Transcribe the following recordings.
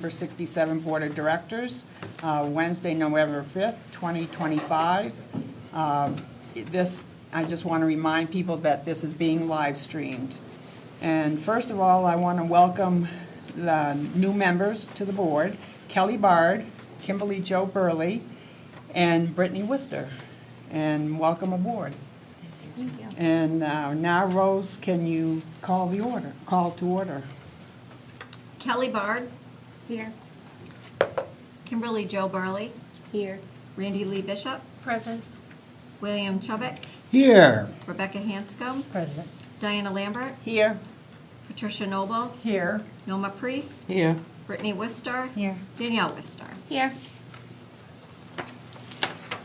Number 67 Board of Directors, Wednesday, November 5th, 2025. I just want to remind people that this is being live streamed. And first of all, I want to welcome the new members to the board, Kelly Bard, Kimberly Jo Burley, and Brittany Worcester. And welcome aboard. Thank you. And now, Rose, can you call to order? Kelly Bard. Here. Kimberly Jo Burley. Here. Randy Lee Bishop. Present. William Chubbuck. Here. Rebecca Hanscom. Present. Diana Lambert. Here. Patricia Noble. Here. Noma Priest. Here. Brittany Worcester. Here. Danielle Worcester. Here.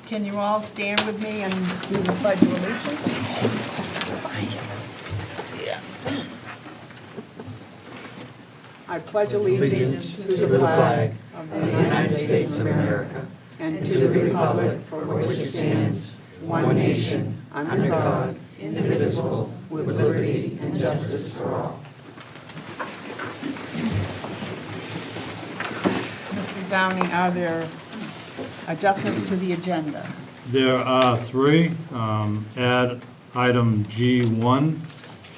Can you all stand with me and do the Pledge of Allegiance? Yeah. I pledge allegiance to the flag of the United States of America and to the republic for which it stands, one nation, under God, indivisible, with liberty and justice for all. Mr. Downey, are there adjustments to the agenda? There are three. Add item G1,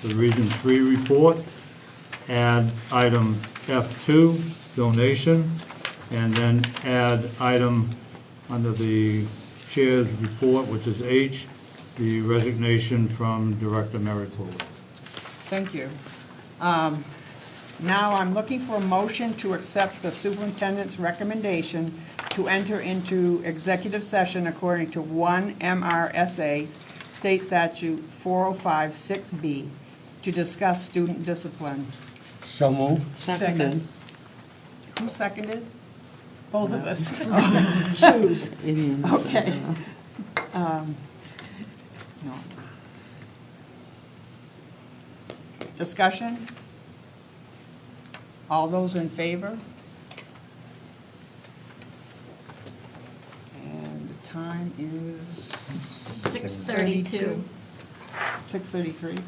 the Region 3 report. Add item F2, donation. And then add item under the chair's report, which is H, the resignation from Director Mary Poole. Thank you. Now I'm looking for a motion to accept the superintendent's recommendation to enter into executive session according to 1 MRSA State Statute 4056B to discuss student discipline. So move. Second. Who seconded? Both of us. Choose. Okay. No. Discussion? All those in favor? And the time is 6:32. 6:33, okay.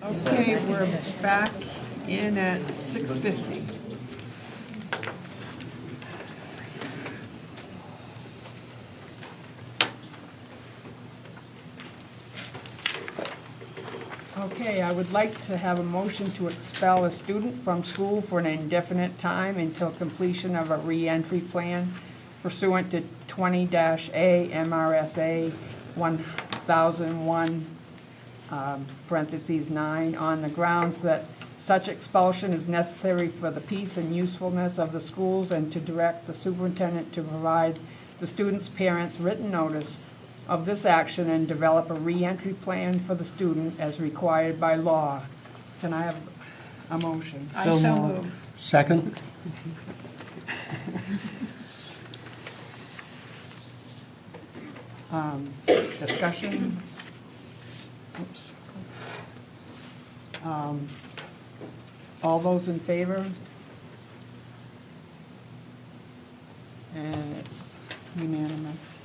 Okay, we're back in at 6:50. Okay, I would like to have a motion to expel a student from school for an indefinite time until completion of a reentry plan pursuant to 20-A MRSA 1001, parentheses 9, on the grounds that such expulsion is necessary for the peace and usefulness of the schools, and to direct the superintendent to provide the student's parents written notice of this action and develop a reentry plan for the student as required by law. Can I have a motion? I so move. Second? Discussion? Oops. All those in favor? And it's unanimous.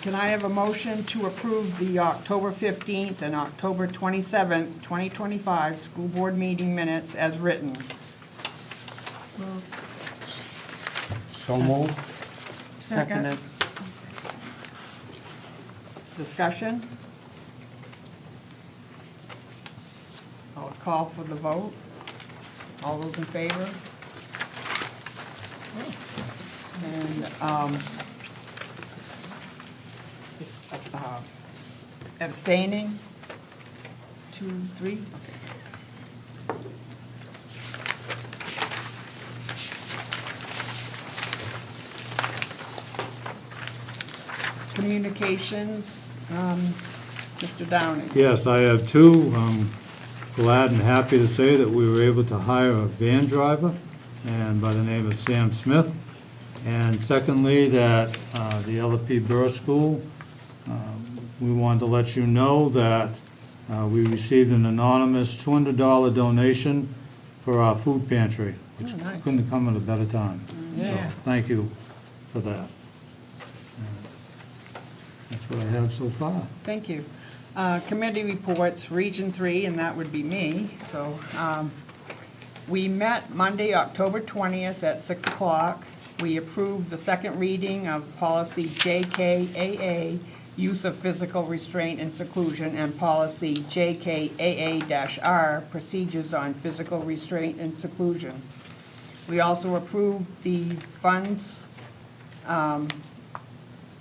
Can I have a motion to approve the October 15th and October 27th, 2025 school board meeting minutes as written? So move. Second. Discussion? I'll call for the vote. All those in favor? And abstaining? 2, 3? Okay. Communications, Mr. Downing. Yes, I have two. I'm glad and happy to say that we were able to hire a van driver, and by the name of Sam Smith. And secondly, that the LP Burr School, we wanted to let you know that we received an anonymous $200 donation for our food pantry, which Oh, nice. couldn't come at a better time. Yeah. So, thank you for that. That's what I have so far. Thank you. Committee reports, Region 3, and that would be me. So we met Monday, October 20th at 6 o'clock. We approved the second reading of policy JKAA, use of physical restraint and seclusion, and policy JKAA-R, procedures on physical restraint and seclusion. We also approved the funds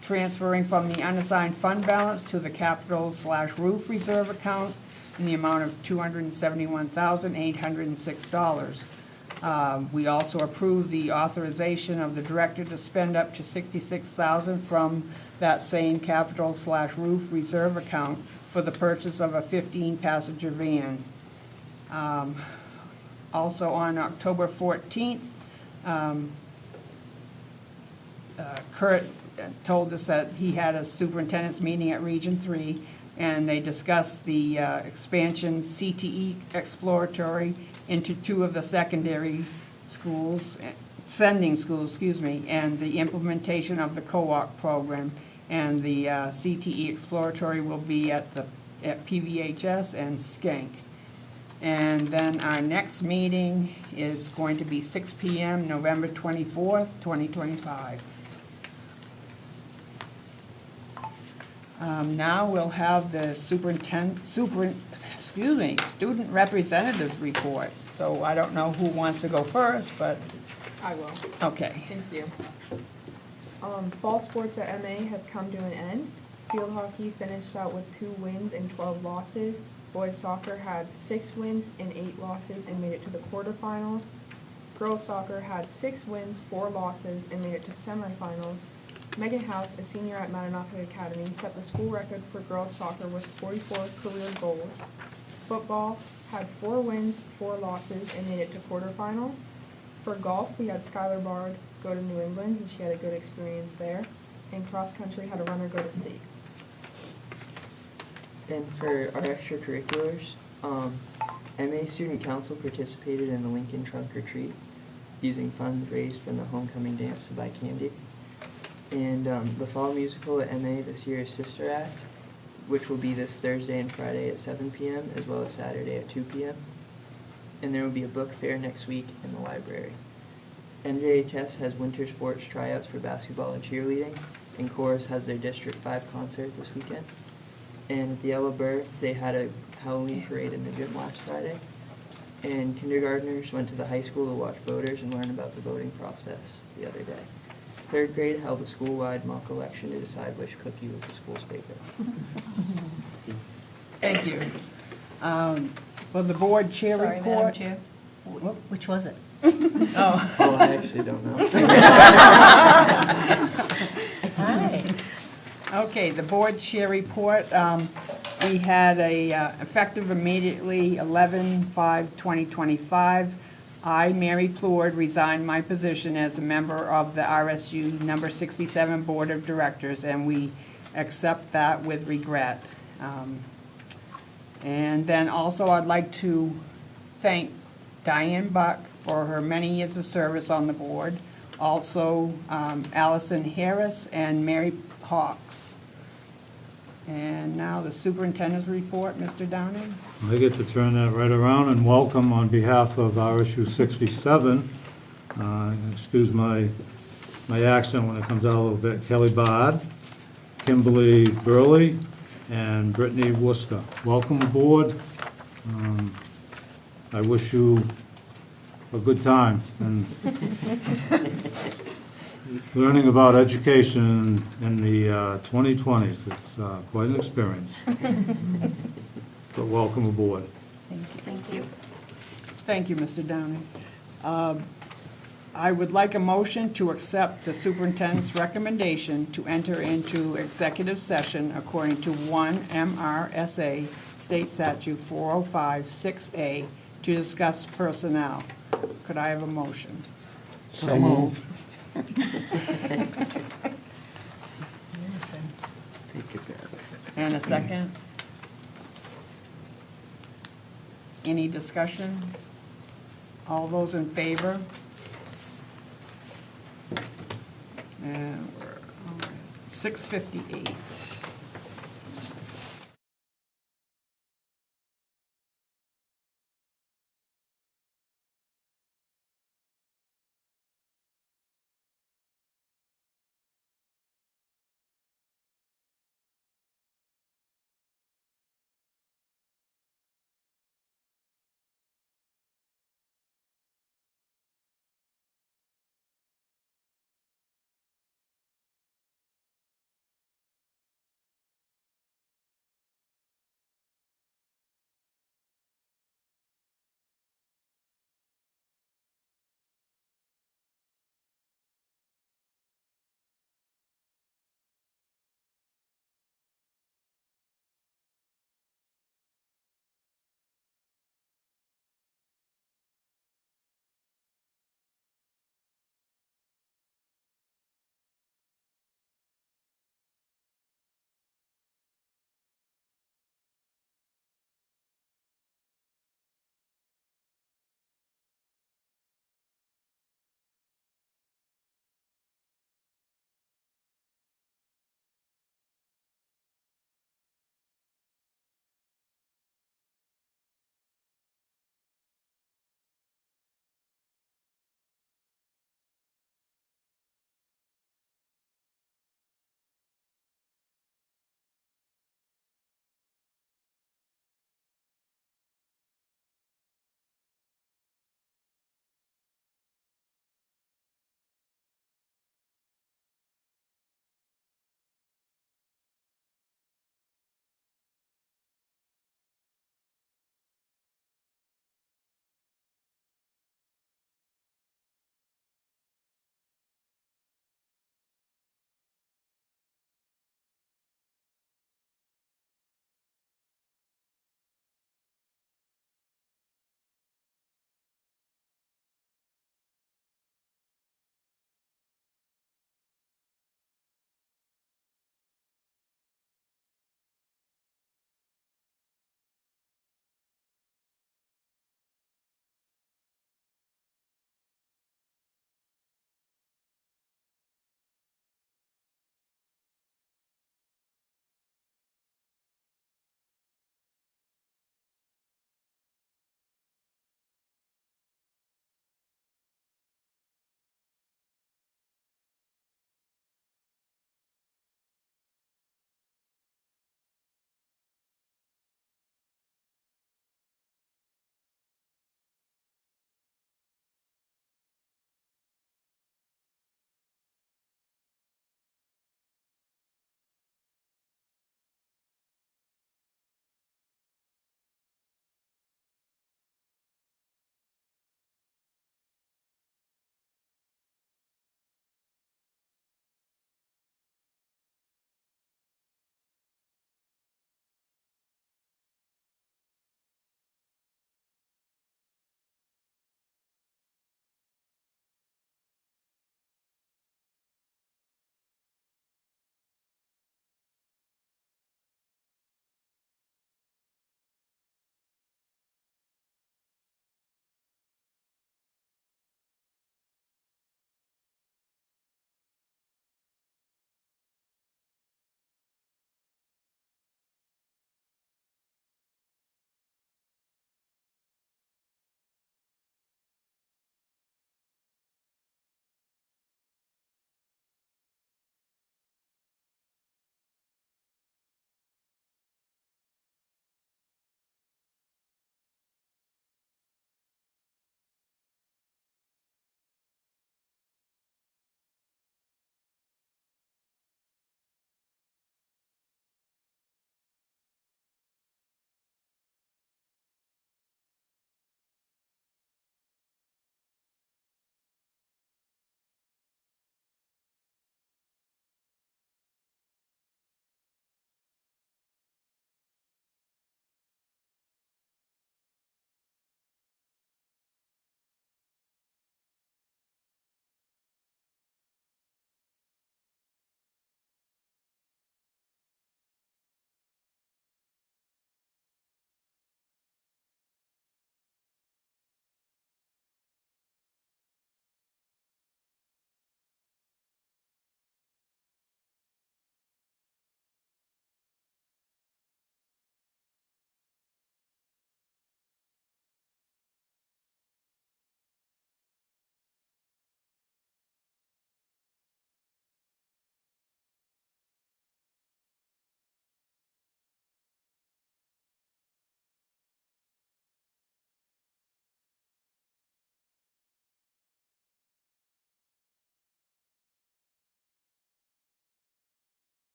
transferring from the unassigned fund balance to the capital/roof reserve account in the amount of $271,806. We also approved the authorization of the director to spend up to $66,000 from that same capital/roof reserve account for the purchase of a 15-passenger van. Also on October 14th, Kurt told us that he had a superintendent's meeting at Region 3, and they discussed the expansion CTE exploratory into 2 of the secondary schools, sending schools, excuse me, and the implementation of the co-op program. And the CTE exploratory will be at PVHS and Skank. And then our next meeting is going to be 6 p.m., November 24th, 2025. Now we'll have the student representative report. So I don't know who wants to go first, but, I will. okay. Thank you. Fall sports at MA have come to an end. Field hockey finished out with 2 wins and 12 losses. Boys soccer had 6 wins and 8 losses and made it to the quarterfinals. Girls soccer had 6 wins, 4 losses, and made it to semifinals. Megan House, a senior at Mananoka Academy, set the school record for girls soccer with 44 career goals. Football had 4 wins, 4 losses, and made it to quarterfinals. For golf, we had Skylar Bard go to New England, and she had a good experience there. And cross country had a runner go to States. And for our extracurriculars, MA Student Council participated in the Lincoln Trunk or Treat. using funds raised from the homecoming dance to buy candy. And the fall musical at MA this year is Sister Act, which will be this Thursday and Friday at 7 p.m. as well as Saturday at 2 p.m. And there will be a book fair next week in the library. NJHS has winter sports tryouts for basketball and cheerleading, and Chorus has their District 5 concert this weekend. And at the Yellow Bird, they had a Halloween parade in the gym last Friday. And kindergartners went to the high school to watch voters and learn about the voting process the other day. Third grade held a school-wide mock election to decide which cookie was the school's favorite. Thank you. For the board chair Sorry, Madam report. Chair. Which was it? Oh. Oh, I actually don't know. Hi. Okay, the board chair report. We had effective immediately 11/5/2025. I, Mary Plourde, resigned my position as a member of the RSU number 67 Board of Directors, and we accept that with regret. And then also I'd like to thank Diane Buck for her many years of service on the board. Also, Allison Harris and Mary Hawks. And now the superintendent's report, Mr. Downing. I get to turn that right around and welcome on behalf of RSU 67, excuse my accent when it comes out a little bit, Kelly Bard, Kimberly Burley, and Brittany Worcester. Welcome aboard. I wish you a good time and learning about education in the 2020s. It's quite an experience. But welcome aboard. Thank you. Thank you, Mr. Downing. I would like a motion to accept the superintendent's recommendation to enter into executive session according to 1 MRSA State Statute 405-6A to discuss personnel. Could I have a motion? So move. And a second? Any discussion? All those in favor? And we're 6:58.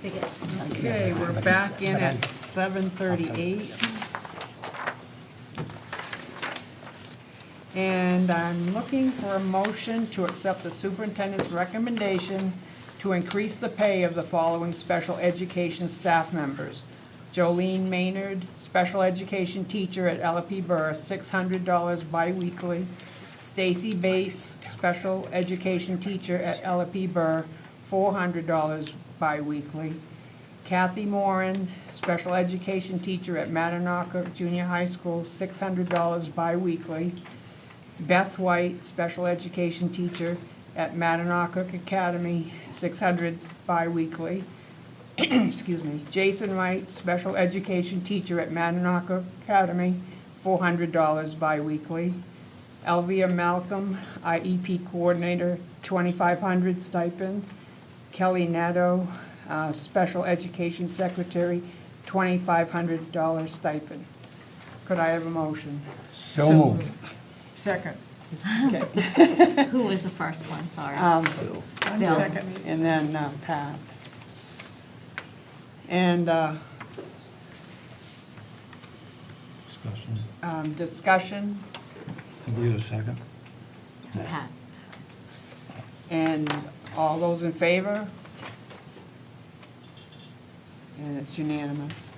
Biggest. Okay, we're back in at 7:38. And I'm looking for a motion to accept the superintendent's recommendation to increase the pay of the following special education staff members. Jolene Maynard, special education teacher at LP Burr, $600 biweekly. Stacy Bates, special education teacher at LP Burr, $400 biweekly. Kathy Moran, special education teacher at Matanoka Junior High School, $600 biweekly. Beth White, special education teacher at Matanoka Academy, $600 biweekly. Excuse me. Jason Wright, special education teacher at Matanoka Academy, $400 biweekly. Elvia Malcolm, IEP coordinator, $2,500 stipend. Kelly Nadeau, special education secretary, $2,500 stipend. Could I have a motion? So moved. Second. Okay. Who was the first one, sorry? Bill, and then Pat. And Discussion. discussion, Did we get a second? Pat. and all those in favor? And it's unanimous.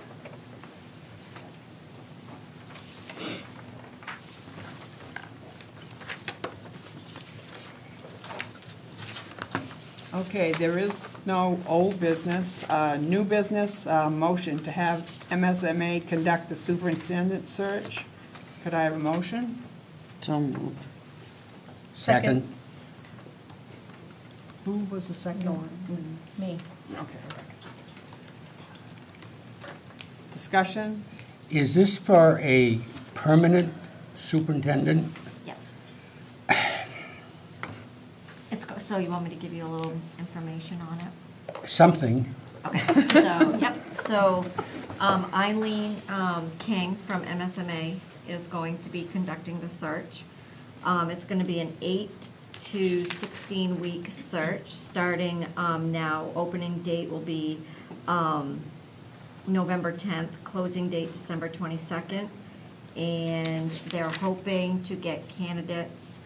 Okay, there is no old business. New business, motion to have MSMA conduct the superintendent search. Could I have a motion? So moved. Second. Who was the second one? Me. Okay. Discussion? Is this for a permanent superintendent? Yes. So you want me to give you a little information on it? Something. Okay, so, yep, so Eileen King from MSMA is going to be conducting the search. It's going to be an 8 to 16-week search, starting now. Opening date will be November 10th, closing date December 22nd, and they're hoping to get candidates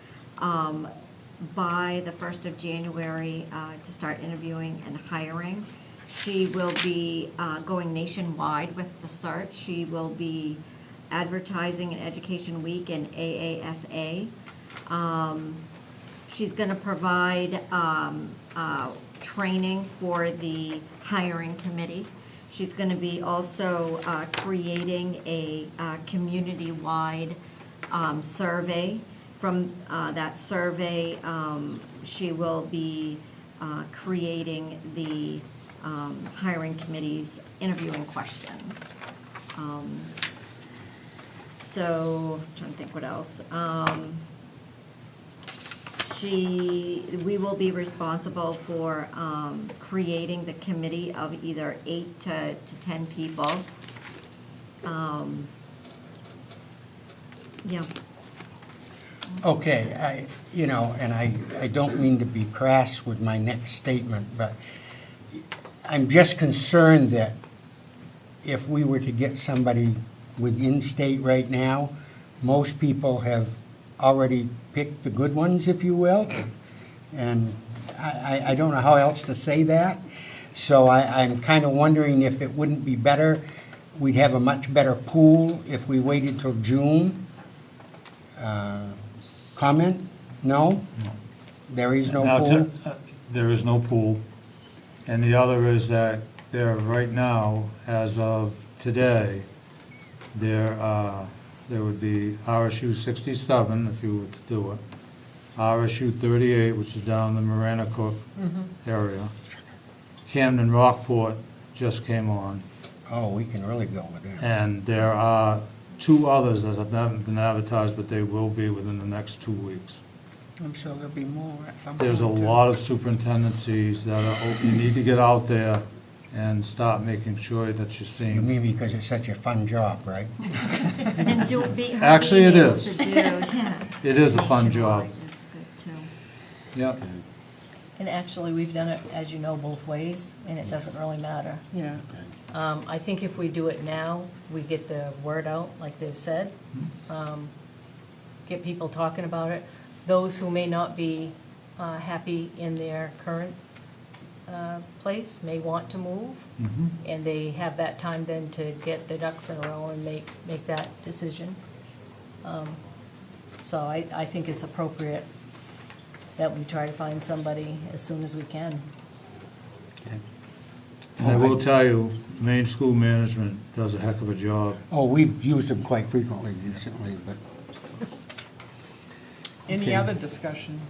by the 1st of January to start interviewing and hiring. She will be going nationwide with the search. She will be advertising in Education Week and AASA. She's going to provide training for the hiring committee. She's going to be also creating a community-wide survey. From that survey, she will be creating the hiring committee's interviewing questions. So, I'm trying to think what else. We will be responsible for creating the committee of either 8 to 10 people. Yeah. Okay, and I don't mean to be crass with my next statement, but I'm just concerned that if we were to get somebody within state right now, most people have already picked the good ones, if you will. And I don't know how else to say that. So I'm kind of wondering if it wouldn't be better, we'd have a much better pool if we waited till June. Comment? No? No. There is no Now, pool? there is no pool. And the other is that there, right now, as of today, there would be RSU 67, if you were to do it, RSU 38, which is down in the Marana Cook area. Camden Rockport just came on. Oh, we can really go with that. And there are 2 others that have not been advertised, but they will be within the next 2 weeks. I'm sure there'll be more at some point. There's a too. lot of superintendencies that are open. You need to get out there and start making sure that you're You seeing. mean because it's such a fun job, right? And her Actually, it being able is. to do, yeah. It is a fun job. Nationwide is good, too. Yep. And actually, we've done it, as you know, both ways, and it doesn't really matter. Yeah. I think if we do it now, we get the word out, like they've said. Get people talking about it. Those who may not be happy in their current place may want to move, and they have that time then to get their ducks in a row and make that decision. So I think it's appropriate that we try to find somebody as soon as we can. And I will tell you, Maine School Management does a heck of a job. Oh, we've used them quite frequently recently, but Any Okay. other discussion?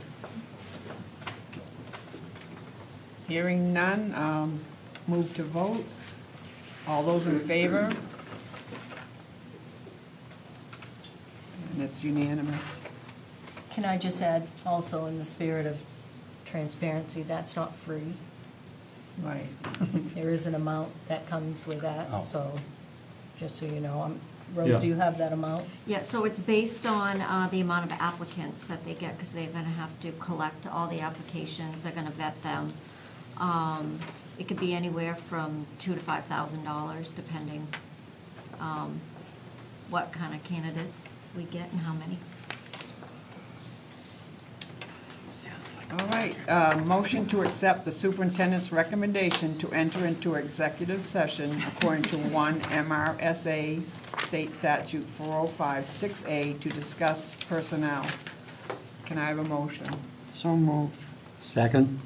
Hearing none, move to vote. All those in favor? And it's unanimous. Can I just add also, in the spirit of transparency, that's not free. Right. There is an amount that comes with that, Oh. so just so you know. Yeah. Rose, do you have that amount? Yeah, so it's based on the amount of applicants that they get, because they're gonna have to collect all the applications, they're gonna vet them. It could be anywhere from $2,000 to $5,000, depending what kind of candidates we get and how many. All right, motion to accept the superintendent's recommendation to enter into executive session according to 1 MRSA State Statute 4056A to discuss personnel. Can I have a motion? so moved. Second?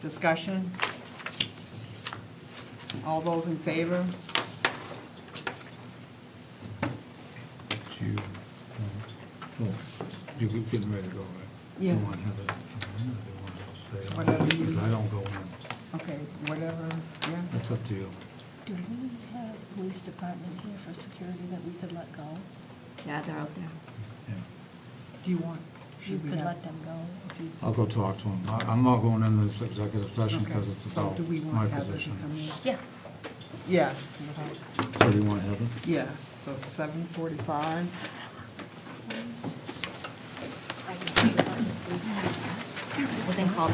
Discussion? All those in favor? It's you. Oh, you're getting ready to go, right? Yeah. You want to have it, I didn't want to It's say, whatever you- because I don't go in. Okay, whatever, yeah. That's up to you. Do we have a police department here for security that we could let go? Yeah, they're out there. Yeah. Do you want? You should we could have- let them go if you. I'll go talk to him. I'm not going into this executive session Okay, because it's so about do we my want Heather to position. come in? Yeah. Yes, So do you want to have it? yes, so 7:45. This thing called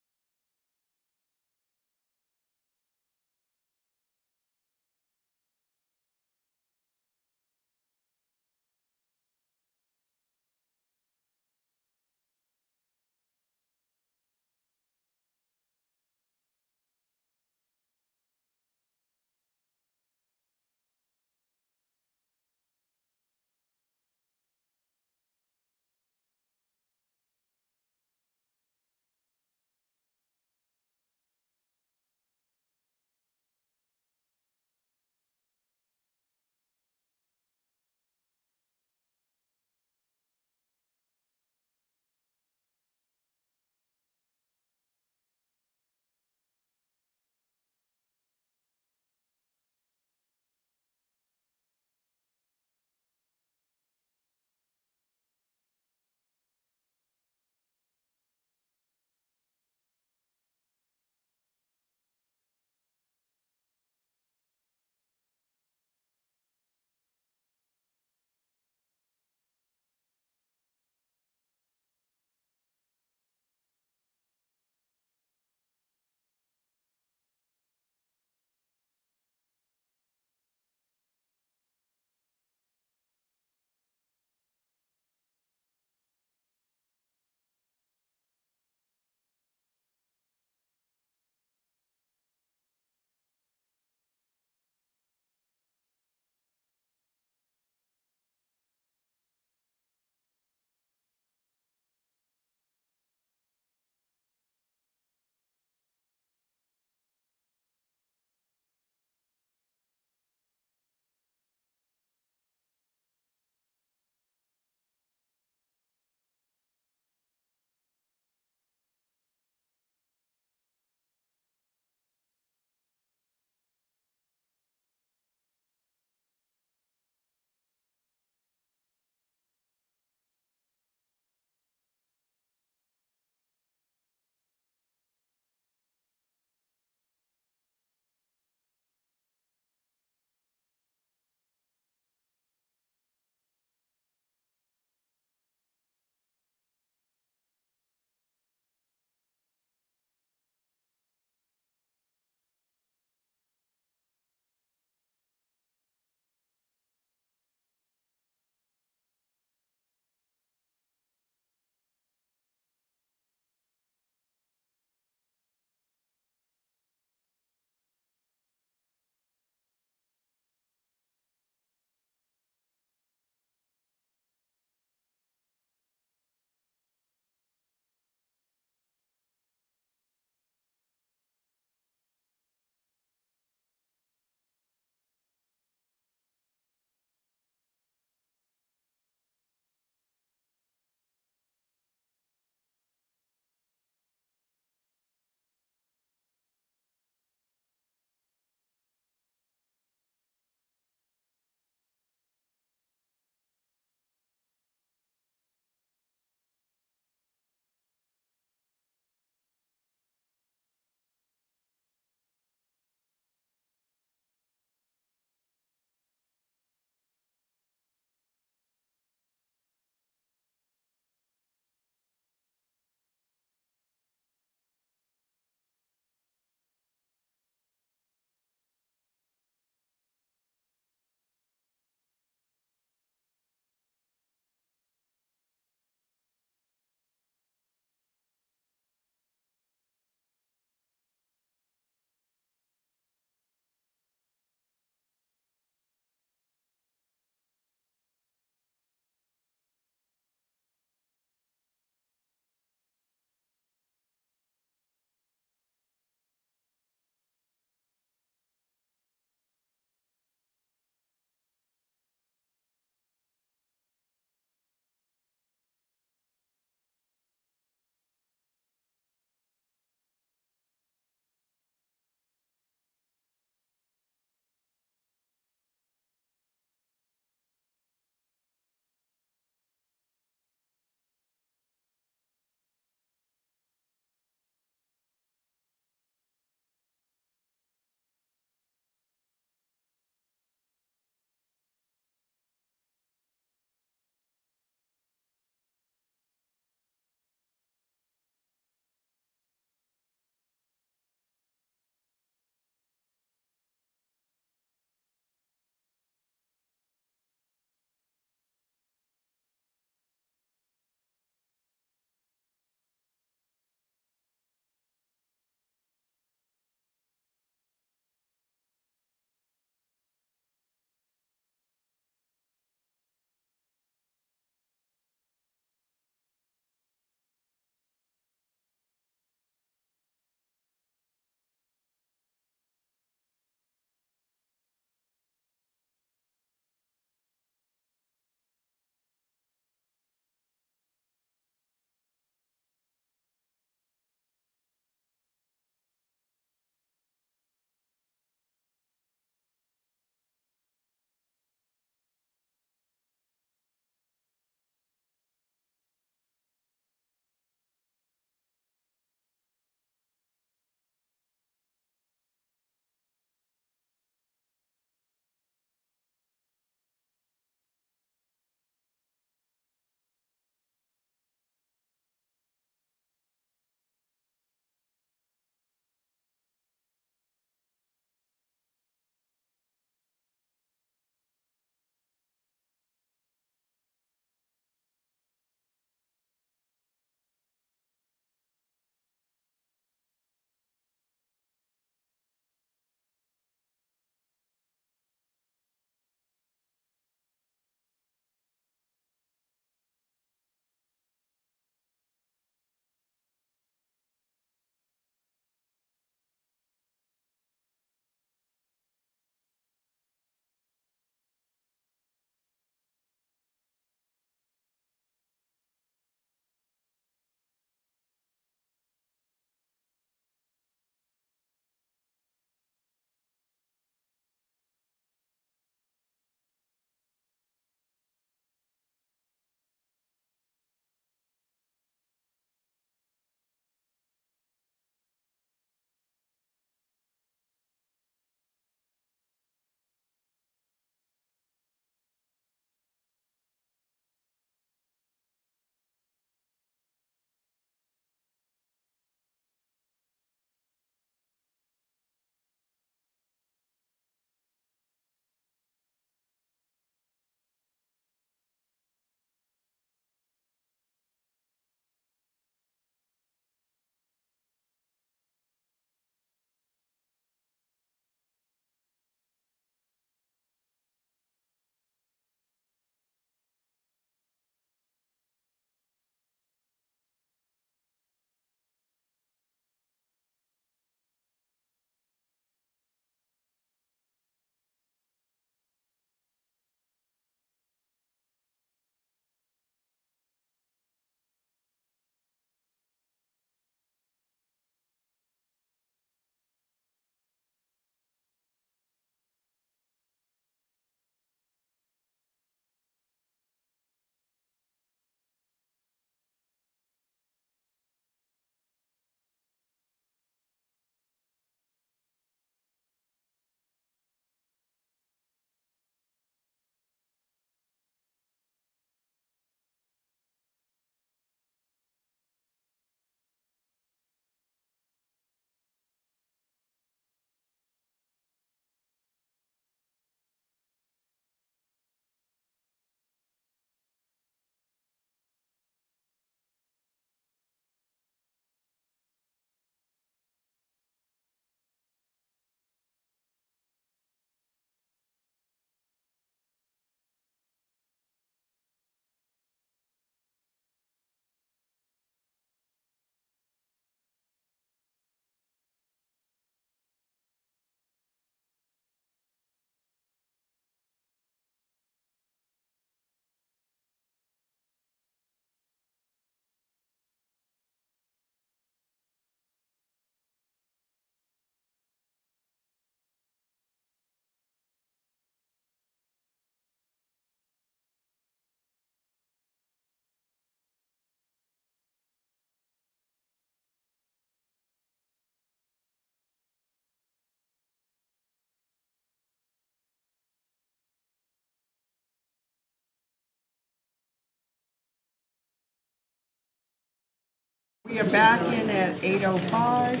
We are back in at 8:05.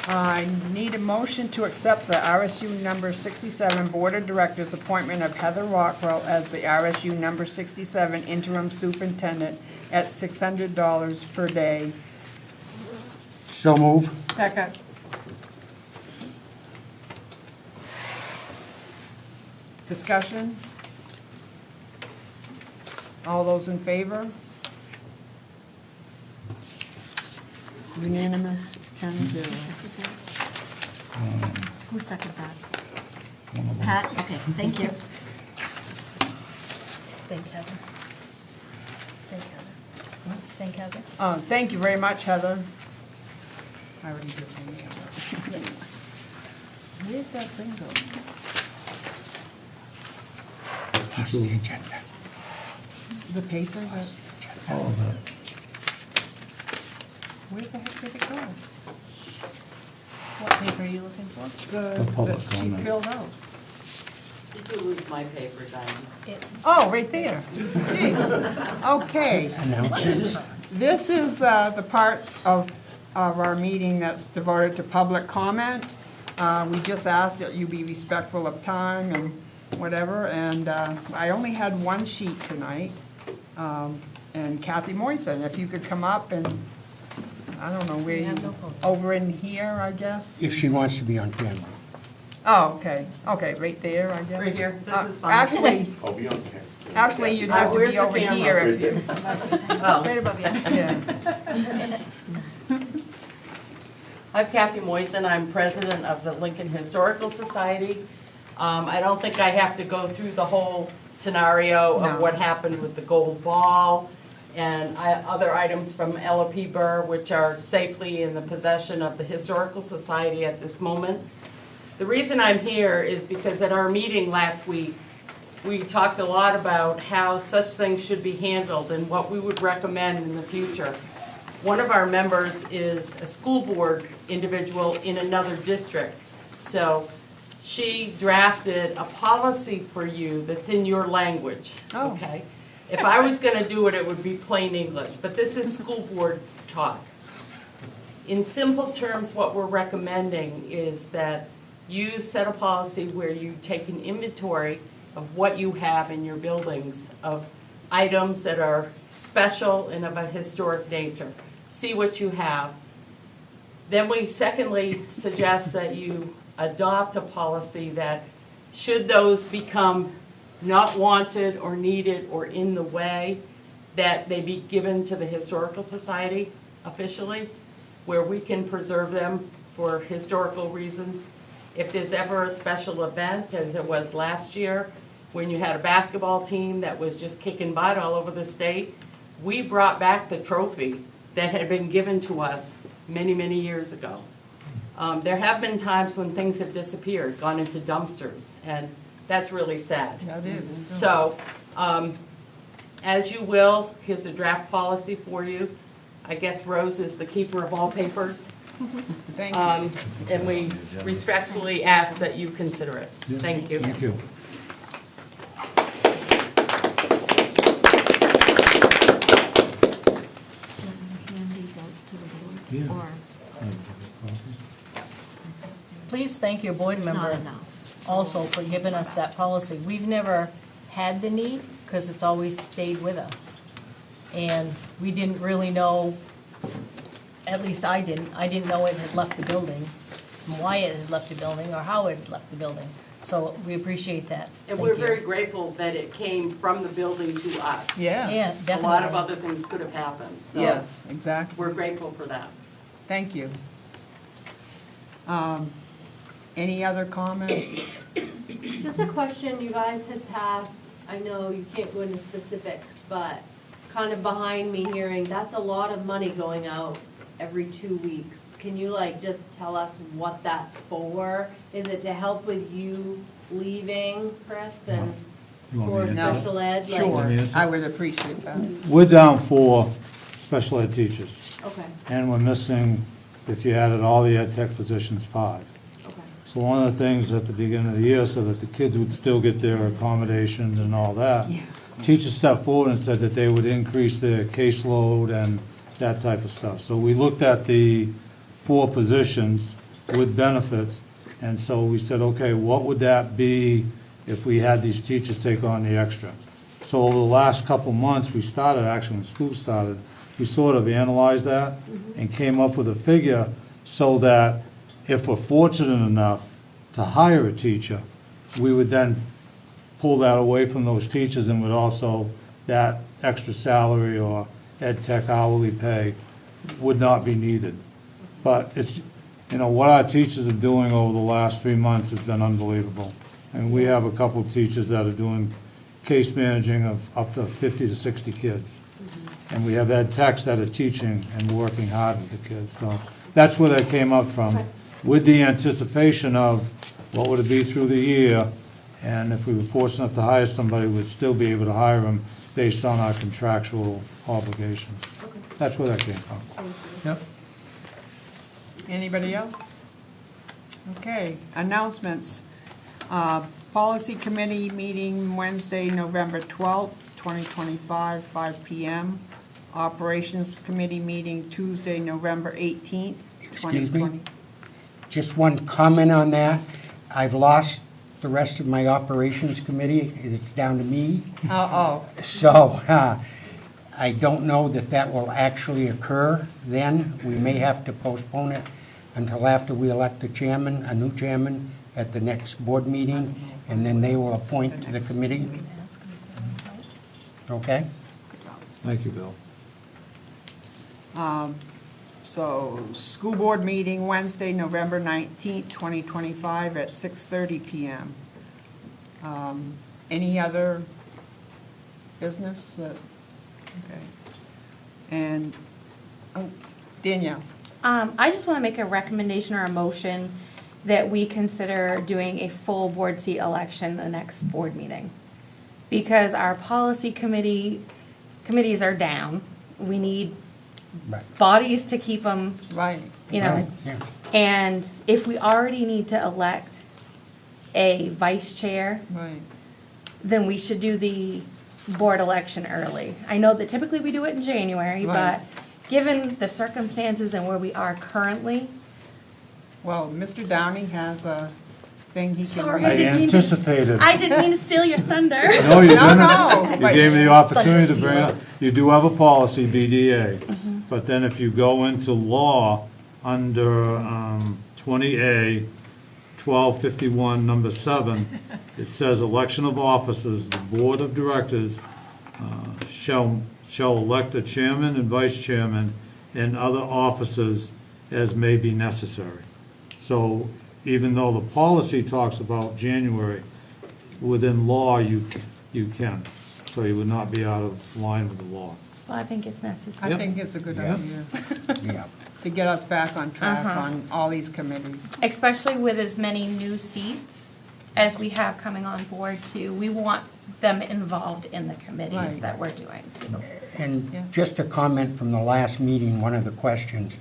I need a motion to accept the RSU number 67 Board of Directors appointment of Heather Rockwell as the RSU number 67 interim superintendent at $600 per day. So move. Second. Discussion? All those in favor? Unanimous, 10-0. Who seconded that? Pat, okay, thank you. Thank Heather. Thank Heather. Thank Heather. Thank you very much, Heather. I already did thank Heather. Where'd that thing go? That's the agenda. The paper that, All of that. where the heck did it go? What paper are you looking for? The public That she comment. filled out. Did you lose my paper, Diane? Oh, right there. Jeez. Okay. Announcements. This is the part of our meeting that's devoted to public comment. We just ask that you be respectful of time and whatever, and I only had one sheet tonight. And Kathy Moisen, if you could come up and, I don't know where We you, have no phones. over in here, I guess? If she wants to be on camera. Oh, okay, okay, right there, I guess. Right here, this is fine. Actually, I'll be on camera. actually, you'd have to Where's be the over camera? here if you, Oh, Right above you. yeah. I'm Kathy Moisen, I'm president of the Lincoln Historical Society. I don't think I have to go through the whole scenario No. of what happened with the gold ball and other items from LOP Burr, which are safely in the possession of the Historical Society at this moment. The reason I'm here is because at our meeting last week, we talked a lot about how such things should be handled and what we would recommend in the future. One of our members is a school board individual in another district. So she drafted a policy for you that's in your language, Oh. okay? If I was gonna do it, it would be plain English, but this is school board talk. In simple terms, what we're recommending is that you set a policy where you take an inventory of what you have in your buildings, of items that are special and of a historic nature. See what you have. Then we secondly suggest that you adopt a policy that should those become not wanted or needed or in the way, that they be given to the Historical Society officially, where we can preserve them for historical reasons. If there's ever a special event, as it was last year, when you had a basketball team that was just kicking butt all over the state, we brought back the trophy that had been given to us many, many years ago. There have been times when things have disappeared, gone into dumpsters, and that's really sad. That is. So, as you will, here's a draft policy for you. I guess Rose is the keeper of all papers. Thank you. And we respectfully ask that you consider it. Thank you. Thank you. Hand these out to the Yeah. board, or Please thank your board it's not member enough. also for giving us that policy. We've never had the need, because it's always stayed with us. And we didn't really know, at least I didn't know it had left the building, and why it had left the building, or how it had left the building. So we appreciate that. And Thank we're you. very grateful that it came from the building to us. Yes. Yeah, A definitely. lot of other things could have happened, so Yes, exactly. we're grateful for that. Thank you. Any other comments? Just a question, you guys had passed, I know you can't go into specifics, but kind of behind me hearing, that's a lot of money going out every 2 weeks. Can you just tell us what that's for? Is it to help with you leaving, Chris, and You want me for to answer? special ed? Like- Sure, answer? I would appreciate that. We're down 4 special ed teachers, Okay, and we're missing, if you added all the ed tech positions, 5. okay. So one of the things at the beginning of the year, so that the kids would still get their accommodations and all that, teachers stepped forward and said that they would increase their caseload and that type of stuff. So we looked at the 4 positions with benefits, and so we said, okay, what would that be if we had these teachers take on the extra? So over the last couple months, we started, actually when school started, we sort of analyzed that and came up with a figure so that if we're fortunate enough to hire a teacher, we would then pull that away from those teachers and would also, that extra salary or ed tech hourly pay would not be needed. But it's, what our teachers are doing over the last 3 months has been unbelievable. And we have a couple of teachers that are doing case managing of up to 50 to 60 kids. And we have ed techs that are teaching and working hard with the kids. So that's where that came up from, with the anticipation of what would it be through the year, and if we were fortunate enough to hire somebody, we'd still be able to hire them based on our contractual obligations. That's where that came from. Yep. Anybody else? Okay, announcements. Policy Committee meeting Wednesday, November 12th, 2025, 5 p.m. Operations Committee meeting Tuesday, November 18th, 2020. Excuse me? Just one comment on that. I've lost the rest of my operations committee. It's down to me. Oh, So I don't know that that will actually occur then. We may have to postpone it until after we elect a chairman, a new chairman, at the next board meeting, and then they will appoint the committee. Okay? Thank you, Bill. So, school board meeting Wednesday, November 19th, 2025 at 6:30 p.m. Any other business? Okay. And, Danielle. I just want to make a recommendation or a motion that we consider doing a full board seat election the next board meeting. Because our policy committees are down. We need Right. bodies to keep them, Right. Right, yeah. And if we already need to elect a vice chair, Right. then we should do the board election early. I know that typically we do it in January, Right. but given the circumstances and where we are currently, Well, Mr. Downing has a thing he can sorry, read. I didn't mean to. anticipated. I didn't mean to steal your thunder. No, you didn't. No, You but- gave me the opportunity to bring it up. You do have a policy, BDA, but then if you go into law, under 20A, 1251, number 7, it says election of officers, the board of directors shall elect a chairman and vice chairman and other officers as may be necessary. So even though the policy talks about January, within law, you can. So you would not be out of line with the law. Well, I think it's I necessary. think it's a good Yeah. idea Yeah. to get us back on track Uh-huh. on all these committees. Especially with as many new seats as we have coming on board too. We want them involved in the committees Right. that we're doing too. Yeah. And just a comment from the last meeting, one of the questions.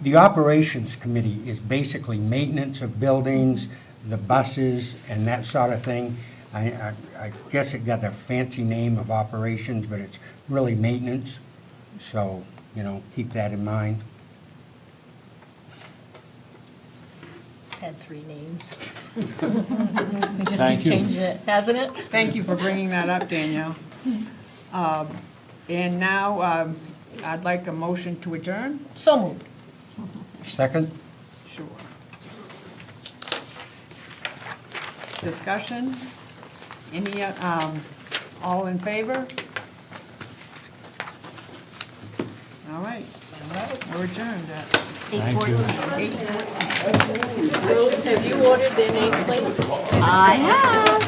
The operations committee is basically maintenance of buildings, the buses, and that sort of thing. I guess it got a fancy name of operations, but it's really maintenance. So, keep that in mind. It's had 3 names. We just Thank keep you. changing it, hasn't it? Thank you for bringing that up, Danielle. And now, I'd like a motion to adjourn. So moved. Second? Sure. Discussion? Any, all in favor? All right, we're adjourned at Thank you. 8:14. Rose, have you ordered their nameplates? I have.